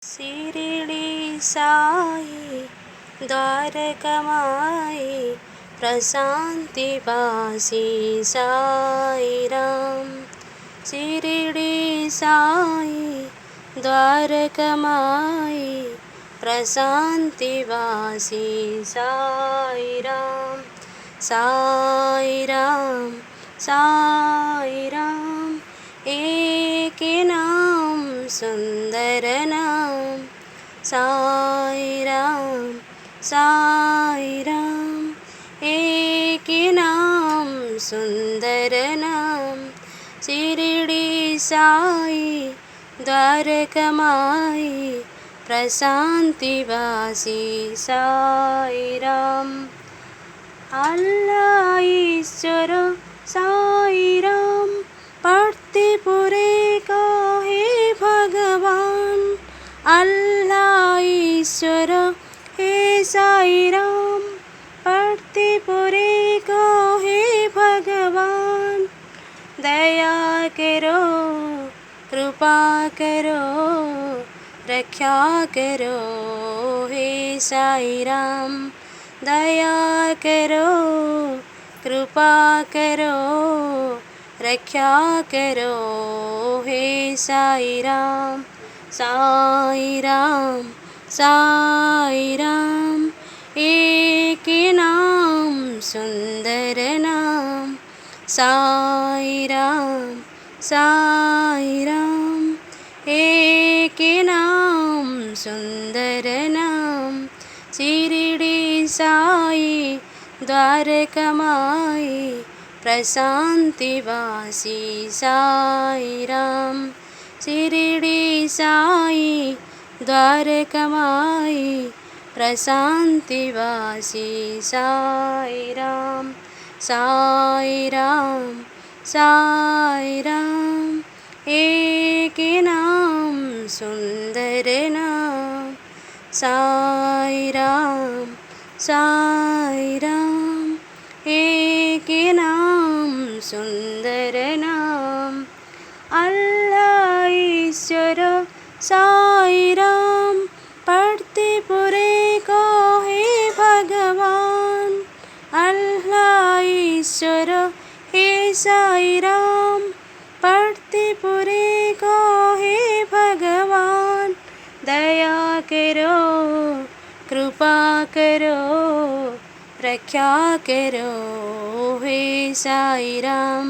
शिरडी साई द्वारकमाई प्रशांति वासी साई राम। शिरडी साई द्वारकमाई प्रशांति वासी साई राम। साई राम साई राम एक नाम सुंदर नाम। साई राम एक नाम सुंदर नाम। शिरडी साई द्वारकमाई प्रशांति वासी साई राम। अल्लाह ईश्वर साई राम पढ़ते पूरे का हे भगवान। अल्लाह ईश्वर हे साई राम पढ़ते पूरे का हे भगवान। दया करो कृपा करो रक्षा करो हे साई राम। दया करो कृपा करो रक्षा करो हे साई राम। साई राम एक नाम सुंदर नाम। साई राम एक नाम सुंदर नाम। शिरडी साई द्वारकमाई प्रशांति वासी साई राम। शिरडी साई द्वारकमाई प्रशांति वासी साई राम। साई राम एक नाम सुंदर नाम। साई राम एक नाम सुंदर नाम। अल्लाह ईश्वर साई राम पढ़ते पूरे को हे भगवान। अल्लाह ईश्वर हे साई राम पढ़ते पूरे को हे भगवान। दया करो कृपा करो रक्षा करो हे साई राम।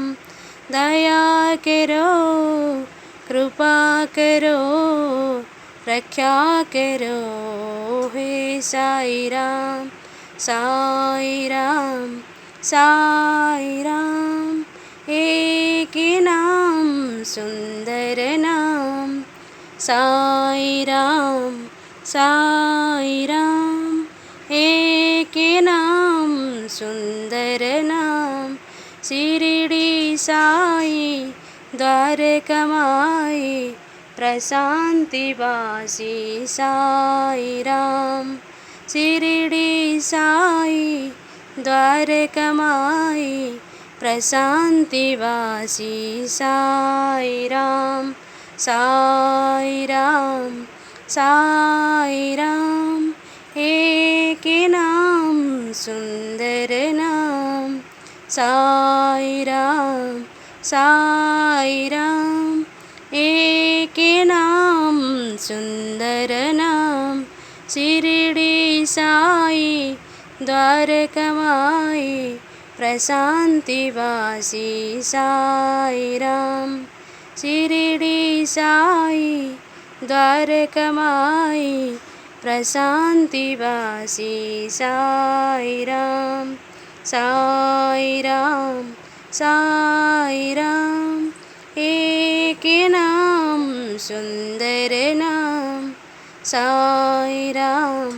दया करो कृपा करो रक्षा करो हे साई राम। साई राम एक नाम सुंदर नाम। साई राम एक नाम सुंदर नाम। शिरडी साई द्वारकमाई प्रशांति वासी साई राम। शिरडी साई द्वारकमाई प्रशांति वासी साई राम। साई राम एक नाम सुंदर नाम। साई राम एक नाम सुंदर नाम। शिरडी साई द्वारकमाई प्रशांति वासी साई राम। शिरडी साई द्वारकमाई प्रशांति वासी साई राम। साई राम एक नाम सुंदर नाम। साई राम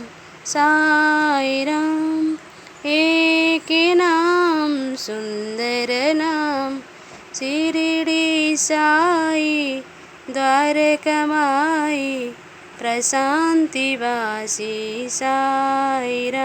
एक नाम सुंदर नाम। शिरडी साई द्वारकमाई प्रशांति वासी साई राम।